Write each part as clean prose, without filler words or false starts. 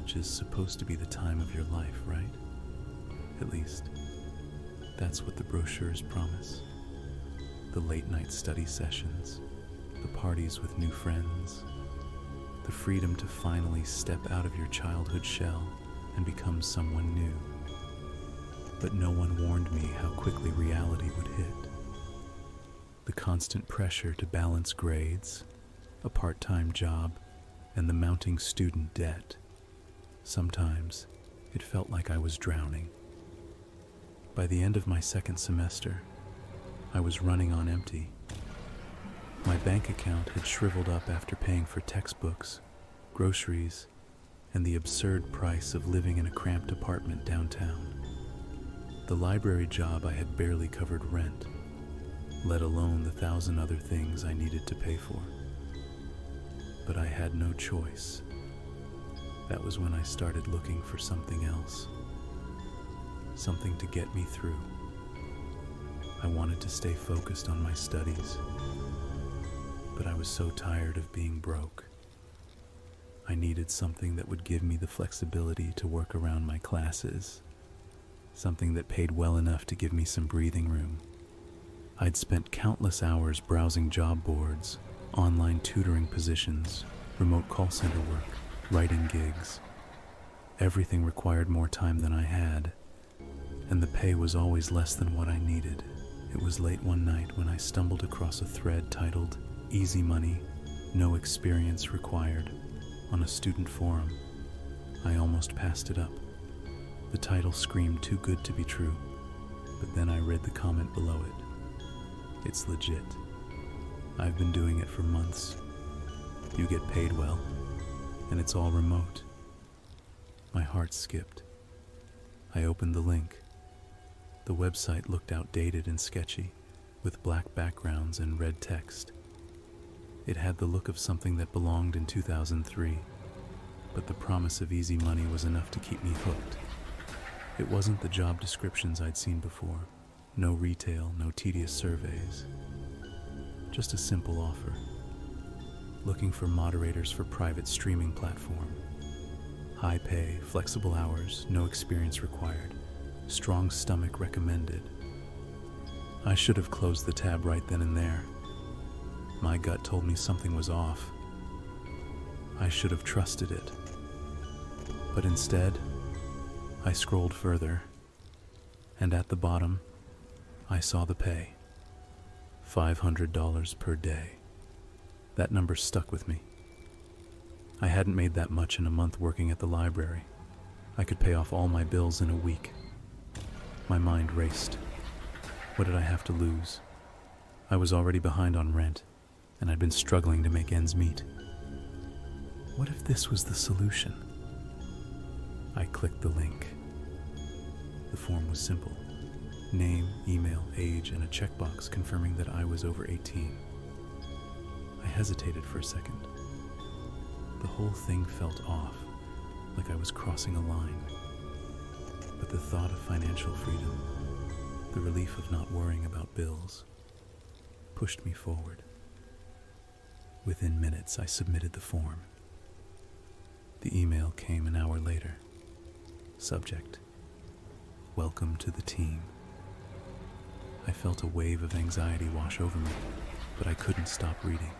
college is supposed to be the time of your life, right? At least, that's what the brochures promise. The late-night study sessions, the parties with new friends, the freedom to finally step out of your childhood shell and become someone new. But no one warned me how quickly reality would hit. The constant pressure to balance grades, a part-time job, and the mounting student debt. Sometimes it felt like I was drowning. By the end of my second semester, I was running on empty. My bank account had shriveled up after paying for textbooks, groceries, and the absurd price of living in a cramped apartment downtown. The library job I had barely covered rent, let alone the 1,000 other things I needed to pay for. But I had no choice. That was when I started looking for something else. Something to get me through. I wanted to stay focused on my studies, but I was so tired of being broke. I needed something that would give me the flexibility to work around my classes, something that paid well enough to give me some breathing room. I'd spent countless hours browsing job boards, online tutoring positions, remote call center work, writing gigs. Everything required more time than I had, and the pay was always less than what I needed. It was late one night when I stumbled across a thread titled "Easy Money, No Experience Required" on a student forum. I almost passed it up. The title screamed too good to be true, but then I read the comment below it. It's legit. I've been doing it for months. You get paid well, and it's all remote. My heart skipped. I opened the link. The website looked outdated and sketchy, with black backgrounds and red text. It had the look of something that belonged in 2003, but the promise of easy money was enough to keep me hooked. It wasn't the job descriptions I'd seen before. No retail, no tedious surveys. Just a simple offer. Looking for moderators for private streaming platform. High pay, flexible hours, no experience required. Strong stomach recommended. I should have closed the tab right then and there. My gut told me something was off. I should have trusted it. But instead, I scrolled further, and at the bottom, I saw the pay. $500 per day. That number stuck with me. I hadn't made that much in a month working at the library. I could pay off all my bills in a week. My mind raced. What did I have to lose? I was already behind on rent, and I'd been struggling to make ends meet. What if this was the solution? I clicked the link. The form was simple. Name, email, age, and a checkbox confirming that I was over 18. I hesitated for a second. The whole thing felt off, like I was crossing a line. But the thought of financial freedom, the relief of not worrying about bills, pushed me forward. Within minutes, I submitted the form. The email came an hour later. Subject: Welcome to the team. I felt a wave of anxiety wash over me, but I couldn't stop reading.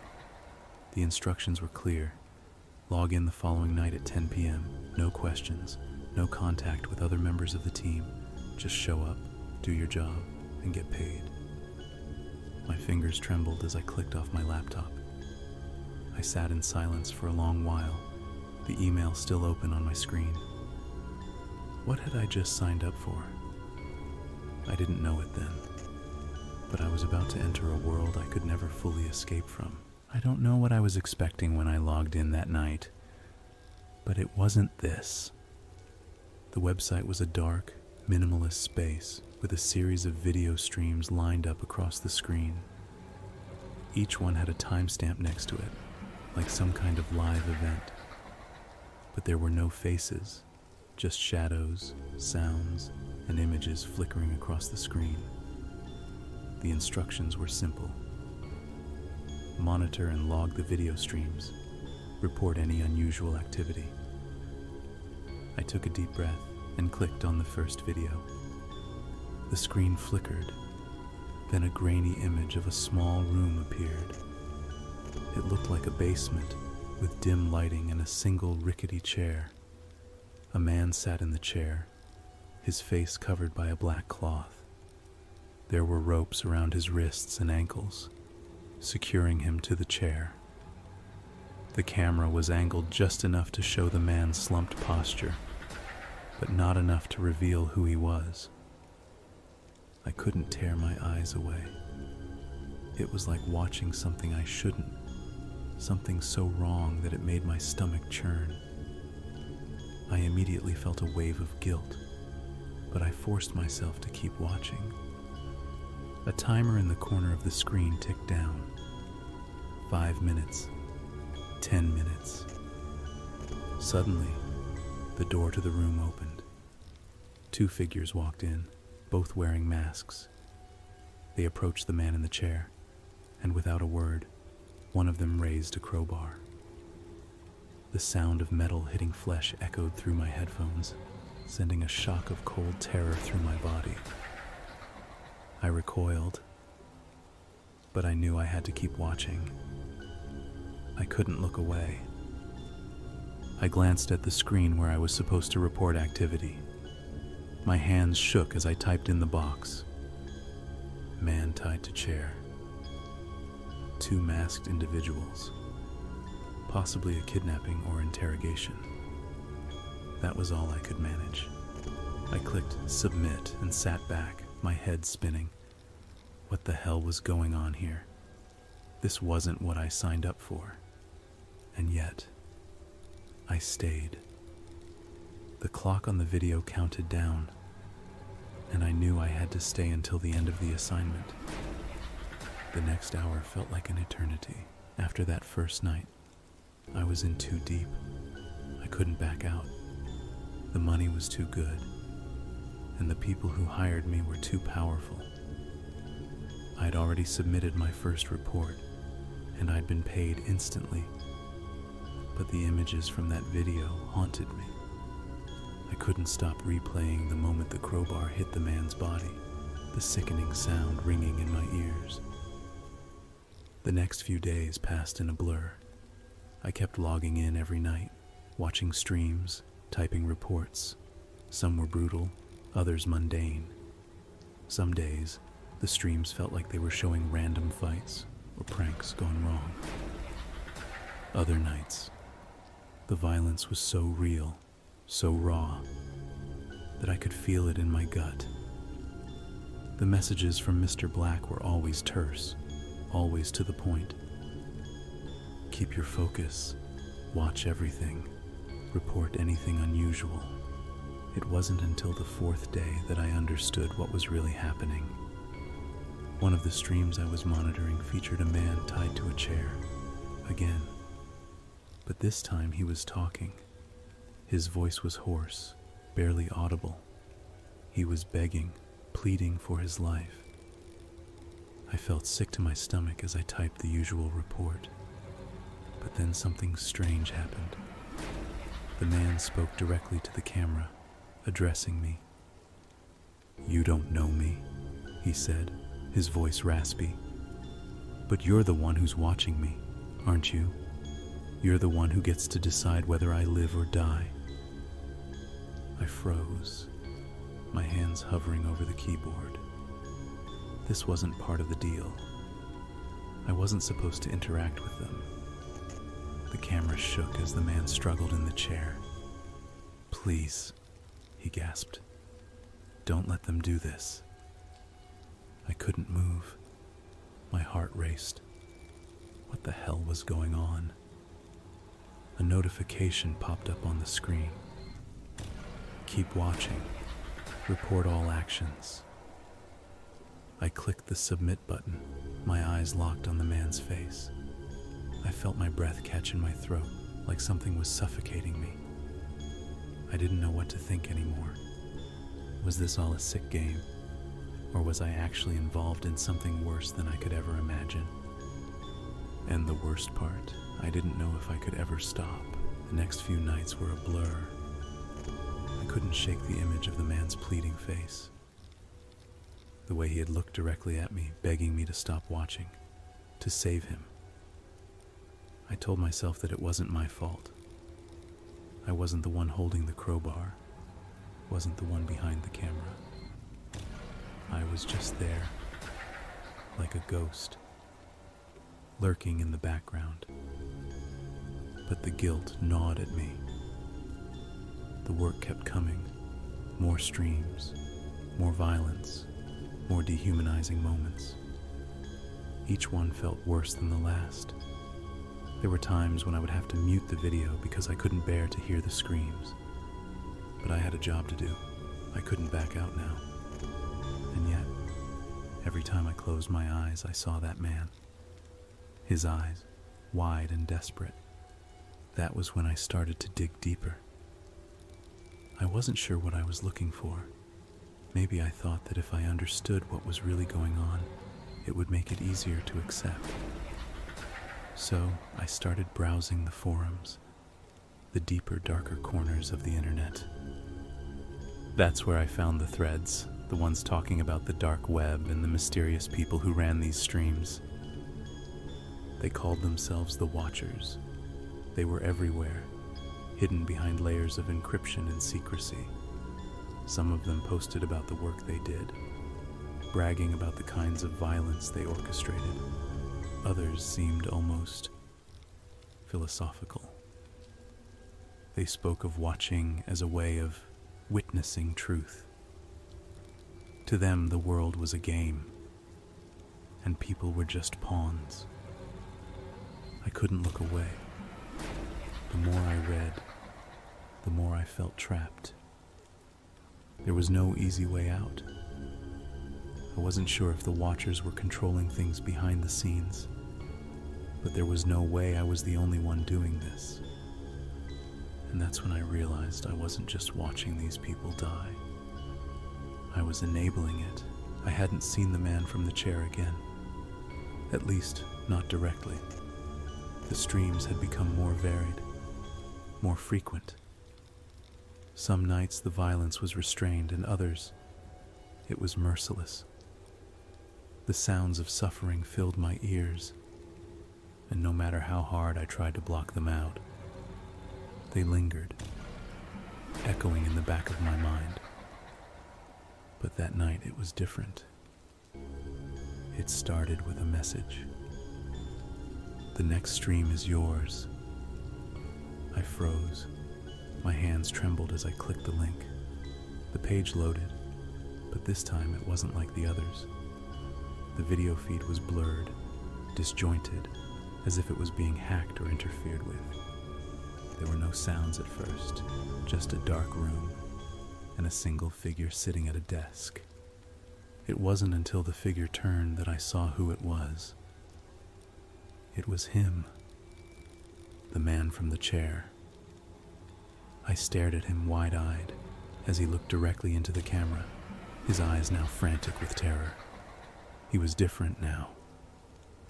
The instructions were clear. Log in the following night at 10 p.m. No questions, no contact with other members of the team. Just show up, do your job, and get paid. My fingers trembled as I clicked off my laptop. I sat in silence for a long while, the email still open on my screen. What had I just signed up for? I didn't know it then, but I was about to enter a world I could never fully escape from. I don't know what I was expecting when I logged in that night, but it wasn't this. The website was a dark, minimalist space with a series of video streams lined up across the screen. Each one had a timestamp next to it, like some kind of live event. But there were no faces, just shadows, sounds, and images flickering across the screen. The instructions were simple. Monitor and log the video streams. Report any unusual activity. I took a deep breath and clicked on the first video. The screen flickered. Then a grainy image of a small room appeared. It looked like a basement with dim lighting and a single rickety chair. A man sat in the chair, his face covered by a black cloth. There were ropes around his wrists and ankles, securing him to the chair. The camera was angled just enough to show the man's slumped posture, but not enough to reveal who he was. I couldn't tear my eyes away. It was like watching something I shouldn't, something so wrong that it made my stomach churn. I immediately felt a wave of guilt, but I forced myself to keep watching. A timer in the corner of the screen ticked down. 5 minutes. 10 minutes. Suddenly, the door to the room opened. 2 figures walked in, both wearing masks. They approached the man in the chair, and without a word, one of them raised a crowbar. The sound of metal hitting flesh echoed through my headphones, sending a shock of cold terror through my body. I recoiled, but I knew I had to keep watching. I couldn't look away. I glanced at the screen where I was supposed to report activity. My hands shook as I typed in the box. Man tied to chair. 2 masked individuals. Possibly a kidnapping or interrogation. That was all I could manage. I clicked submit and sat back, my head spinning. What the hell was going on here? This wasn't what I signed up for. And yet, I stayed. The clock on the video counted down, and I knew I had to stay until the end of the assignment. The next hour felt like an eternity. After that first night, I was in too deep. I couldn't back out. The money was too good, and the people who hired me were too powerful. I'd already submitted my first report, and I'd been paid instantly. But the images from that video haunted me. I couldn't stop replaying the moment the crowbar hit the man's body, the sickening sound ringing in my ears. The next few days passed in a blur. I kept logging in every night, watching streams, typing reports. Some were brutal, others mundane. Some days, the streams felt like they were showing random fights or pranks gone wrong. Other nights, the violence was so real, so raw, that I could feel it in my gut. The messages from Mr. Black were always terse, always to the point. Keep your focus, watch everything, report anything unusual. It wasn't until the 4th day that I understood what was really happening. One of the streams I was monitoring featured a man tied to a chair, again. But this time he was talking. His voice was hoarse, barely audible. He was begging, pleading for his life. I felt sick to my stomach as I typed the usual report. But then something strange happened. The man spoke directly to the camera, addressing me. "You don't know me," he said, his voice raspy. "But you're the one who's watching me, aren't you? You're the one who gets to decide whether I live or die." I froze, my hands hovering over the keyboard. This wasn't part of the deal. I wasn't supposed to interact with them. The camera shook as the man struggled in the chair. "Please," he gasped. "Don't let them do this." I couldn't move. My heart raced. What the hell was going on? A notification popped up on the screen. "Keep watching. Report all actions." I clicked the submit button, my eyes locked on the man's face. I felt my breath catch in my throat, like something was suffocating me. I didn't know what to think anymore. Was this all a sick game? Or was I actually involved in something worse than I could ever imagine? And the worst part, I didn't know if I could ever stop. The next few nights were a blur. couldn't shake the image of the man's pleading face. The way he had looked directly at me, begging me to stop watching, to save him. I told myself that it wasn't my fault. I wasn't the one holding the crowbar, wasn't the one behind the camera. I was just there, like a ghost, lurking in the background. But the guilt gnawed at me. The work kept coming, more streams, more violence, more dehumanizing moments. Each one felt worse than the last. There were times when I would have to mute the video because I couldn't bear to hear the screams. But I had a job to do. I couldn't back out now. And yet, every time I closed my eyes, I saw that man. His eyes, wide and desperate. That was when I started to dig deeper. I wasn't sure what I was looking for. Maybe I thought that if I understood what was really going on, it would make it easier to accept. So I started browsing the forums, the deeper, darker corners of the internet. That's where I found the threads, the ones talking about the dark web and the mysterious people who ran these streams. They called themselves the Watchers. They were everywhere, hidden behind layers of encryption and secrecy. Some of them posted about the work they did, bragging about the kinds of violence they orchestrated. Others seemed almost philosophical. They spoke of watching as a way of witnessing truth. To them, the world was a game, and people were just pawns. I couldn't look away. The more I read, the more I felt trapped. There was no easy way out. I wasn't sure if the Watchers were controlling things behind the scenes, but there was no way I was the only one doing this. And that's when I realized I wasn't just watching these people die. I was enabling it. I hadn't seen the man from the chair again. At least, not directly. The streams had become more varied, more frequent. Some nights the violence was restrained, and others, it was merciless. The sounds of suffering filled my ears, and no matter how hard I tried to block them out, they lingered, echoing in the back of my mind. But that night it was different. It started with a message. The next stream is yours. I froze. My hands trembled as I clicked the link. The page loaded, but this time it wasn't like the others. The video feed was blurred, disjointed, as if it was being hacked or interfered with. There were no sounds at first, just a dark room and a single figure sitting at a desk. It wasn't until the figure turned that I saw who it was. It was him, the man from the chair. I stared at him wide-eyed as he looked directly into the camera, his eyes now frantic with terror. He was different now,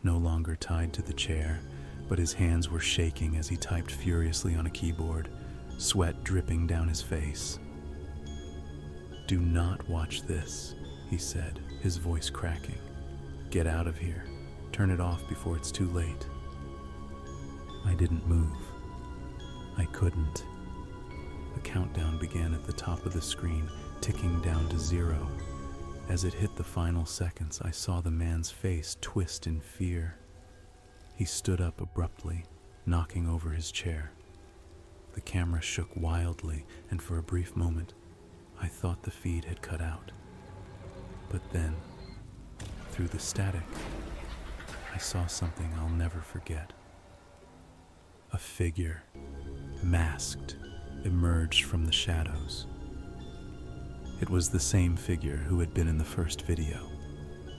no longer tied to the chair, but his hands were shaking as he typed furiously on a keyboard, sweat dripping down his face. "Do not watch this," he said, his voice cracking. "Get out of here. Turn it off before it's too late." I didn't move. I couldn't. A countdown began at the top of the screen, ticking down to 0. As it hit the final seconds, I saw the man's face twist in fear. He stood up abruptly, knocking over his chair. The camera shook wildly, and for a brief moment, I thought the feed had cut out. But then, through the static, I saw something I'll never forget. A figure, masked, emerged from the shadows. It was the same figure who had been in the first video.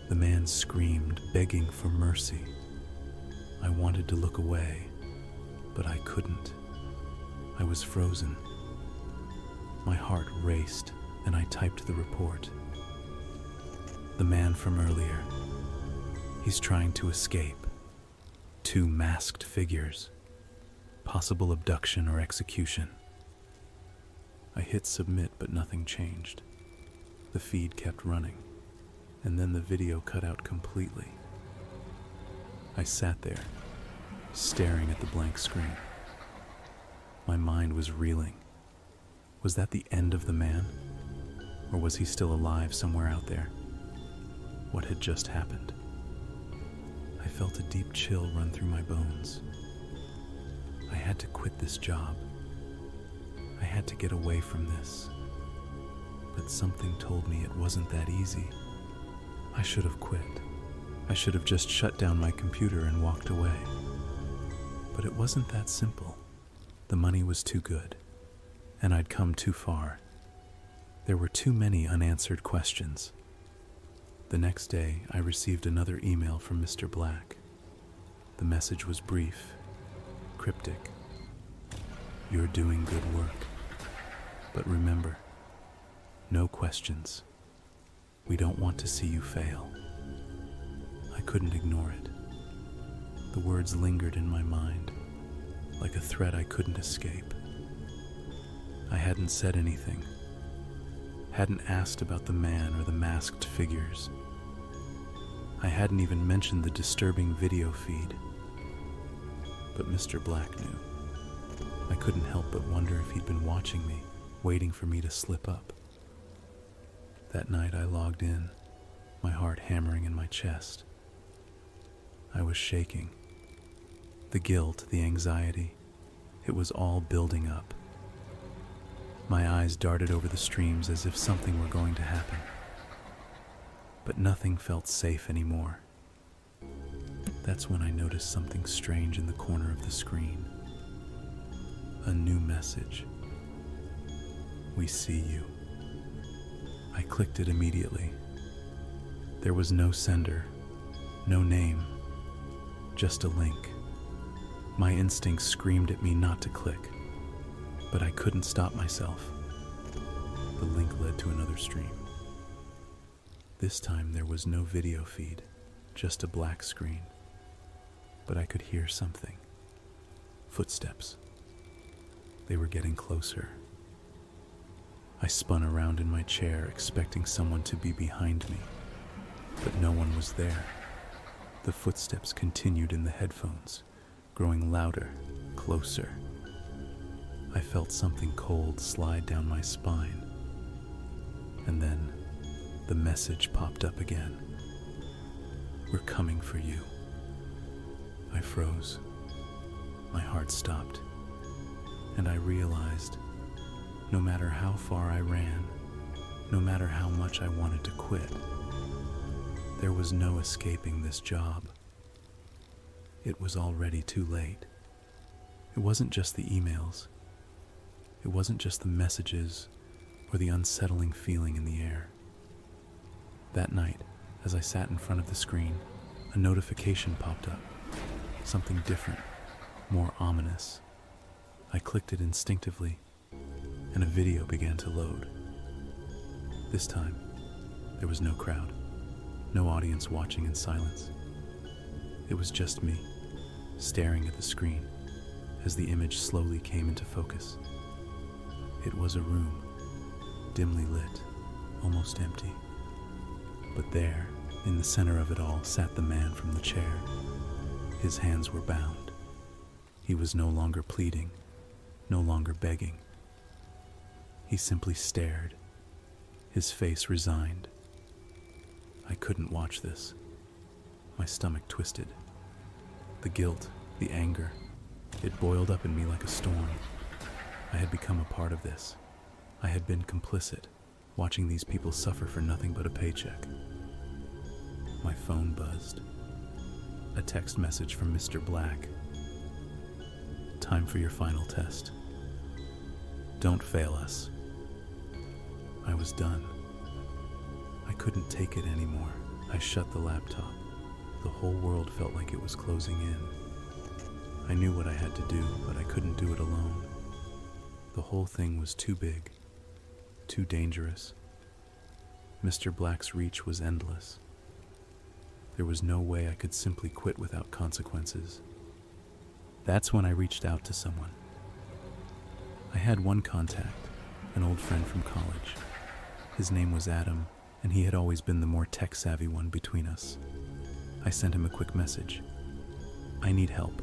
The man screamed, begging for mercy. I wanted to look away, but I couldn't. I was frozen. My heart raced, and I typed the report. The man from earlier. He's trying to escape. 2 masked figures. Possible abduction or execution. I hit submit, but nothing changed. The feed kept running, and then the video cut out completely. I sat there, staring at the blank screen. My mind was reeling. Was that the end of the man? Or was he still alive somewhere out there? What had just happened? I felt a deep chill run through my bones. I had to quit this job. I had to get away from this. But something told me it wasn't that easy. I should have quit. I should have just shut down my computer and walked away. But it wasn't that simple. The money was too good, and I'd come too far. There were too many unanswered questions. The next day, I received another email from Mr. Black. The message was brief, cryptic. You're doing good work. But remember, no questions. We don't want to see you fail. I couldn't ignore it. The words lingered in my mind, like a threat I couldn't escape. I hadn't said anything, hadn't asked about the man or the masked figures. I hadn't even mentioned the disturbing video feed. But Mr. Black knew. I couldn't help but wonder if he'd been watching me, waiting for me to slip up. That night I logged in, my heart hammering in my chest. I was shaking. The guilt, the anxiety, it was all building up. My eyes darted over the streams as if something were going to happen. But nothing felt safe anymore. That's when I noticed something strange in the corner of the screen. A new message. We see you. I clicked it immediately. There was no sender, no name, just a link. My instincts screamed at me not to click, but I couldn't stop myself. The link led to another stream. This time there was no video feed, just a black screen. But I could hear something. Footsteps. They were getting closer. I spun around in my chair, expecting someone to be behind me, but no one was there. The footsteps continued in the headphones, growing louder, closer. I felt something cold slide down my spine. And then the message popped up again. We're coming for you. I froze. My heart stopped. And I realized, no matter how far I ran, no matter how much I wanted to quit, there was no escaping this job. It was already too late. It wasn't just the emails. It wasn't just the messages or the unsettling feeling in the air. That night, as I sat in front of the screen, a notification popped up. Something different, more ominous. I clicked it instinctively, and a video began to load. This time, there was no crowd, no audience watching in silence. It was just me, staring at the screen as the image slowly came into focus. It was a room, dimly lit, almost empty. But there, in the center of it all, sat the man from the chair. His hands were bound. He was no longer pleading, no longer begging. He simply stared, his face resigned. I couldn't watch this. My stomach twisted. The guilt, the anger, it boiled up in me like a storm. I had become a part of this. I had been complicit, watching these people suffer for nothing but a paycheck. My phone buzzed. A text message from Mr. Black. Time for your final test. Don't fail us. I was done. I couldn't take it anymore. I shut the laptop. The whole world felt like it was closing in. I knew what I had to do, but I couldn't do it alone. The whole thing was too big, too dangerous. Mr. Black's reach was endless. There was no way I could simply quit without consequences. That's when I reached out to someone. I had one contact, an old friend from college. His name was Adam, and he had always been the more tech-savvy one between us. I sent him a quick message. "I need help.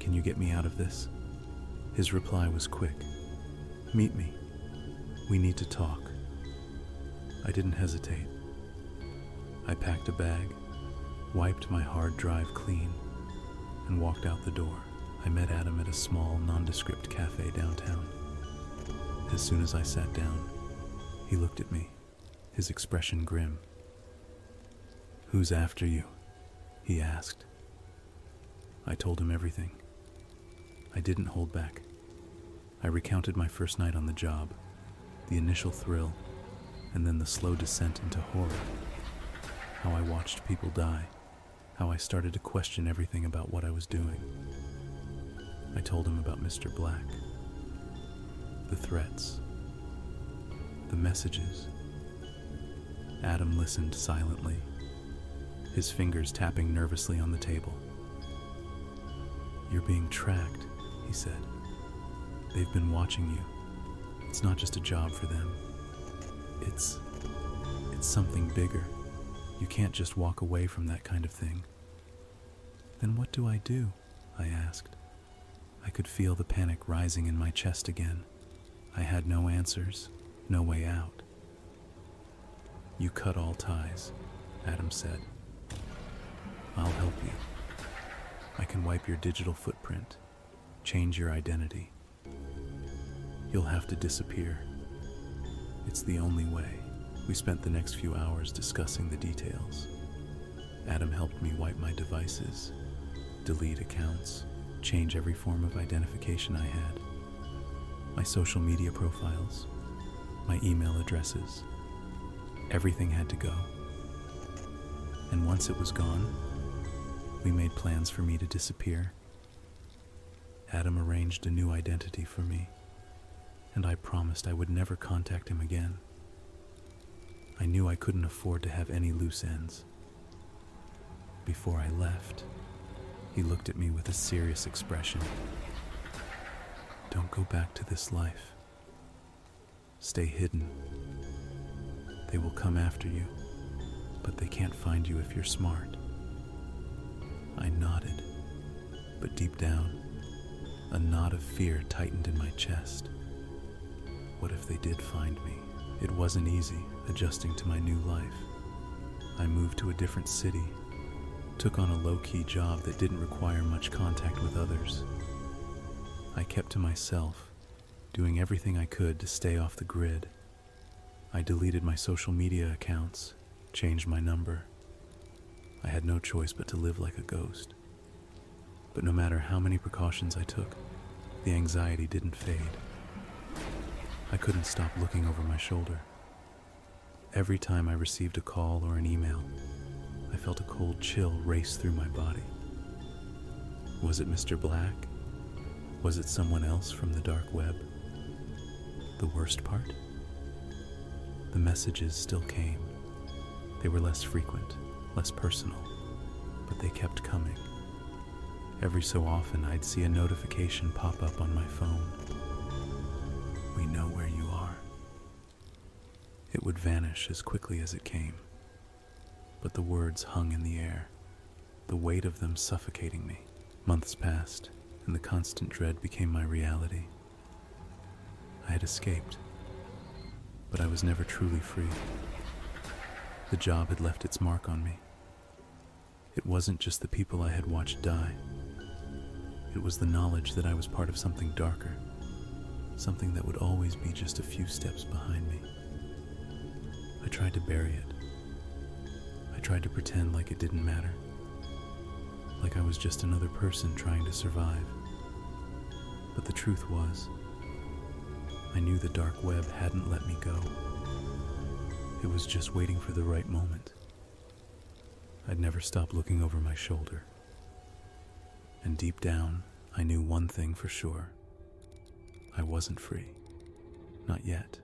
Can you get me out of this?" His reply was quick. "Meet me. We need to talk." I didn't hesitate. I packed a bag, wiped my hard drive clean, and walked out the door. I met Adam at a small, nondescript cafe downtown. As soon as I sat down, he looked at me, his expression grim. "Who's after you?" he asked. I told him everything. I didn't hold back. I recounted my first night on the job, the initial thrill, and then the slow descent into horror. How I watched people die, how I started to question everything about what I was doing. I told him about Mr. Black, the threats, the messages. Adam listened silently, his fingers tapping nervously on the table. "You're being tracked," he said. "They've been watching you. It's not just a job for them. It's something bigger. You can't just walk away from that kind of thing." "Then what do I do?" I asked. I could feel the panic rising in my chest again. I had no answers, no way out. "You cut all ties," Adam said. "I'll help you. I can wipe your digital footprint, change your identity. You'll have to disappear. It's the only way." We spent the next few hours discussing the details. Adam helped me wipe my devices, delete accounts, change every form of identification I had. My social media profiles, my email addresses, everything had to go. And once it was gone, we made plans for me to disappear. Adam arranged a new identity for me, and I promised I would never contact him again. I knew I couldn't afford to have any loose ends. Before I left, he looked at me with a serious expression. "Don't go back to this life. Stay hidden. They will come after you, but they can't find you if you're smart." I nodded, but deep down, a knot of fear tightened in my chest. What if they did find me? It wasn't easy adjusting to my new life. I moved to a different city, took on a low-key job that didn't require much contact with others. I kept to myself, doing everything I could to stay off the grid. I deleted my social media accounts, changed my number. I had no choice but to live like a ghost. But no matter how many precautions I took, the anxiety didn't fade. I couldn't stop looking over my shoulder. Every time I received a call or an email, I felt a cold chill race through my body. Was it Mr. Black? Was it someone else from the dark web? The worst part? The messages still came. They were less frequent, less personal, but they kept coming. Every so often, I'd see a notification pop up on my phone. "We know where you are." It would vanish as quickly as it came, but the words hung in the air, the weight of them suffocating me. Months passed, and the constant dread became my reality. I had escaped, but I was never truly free. The job had left its mark on me. It wasn't just the people I had watched die. It was the knowledge that I was part of something darker, something that would always be just a few steps behind me. I tried to bury it. I tried to pretend like it didn't matter, like I was just another person trying to survive. But the truth was, I knew the dark web hadn't let me go. It was just waiting for the right moment. I'd never stop looking over my shoulder. And deep down, I knew one thing for sure. I wasn't free. Not yet.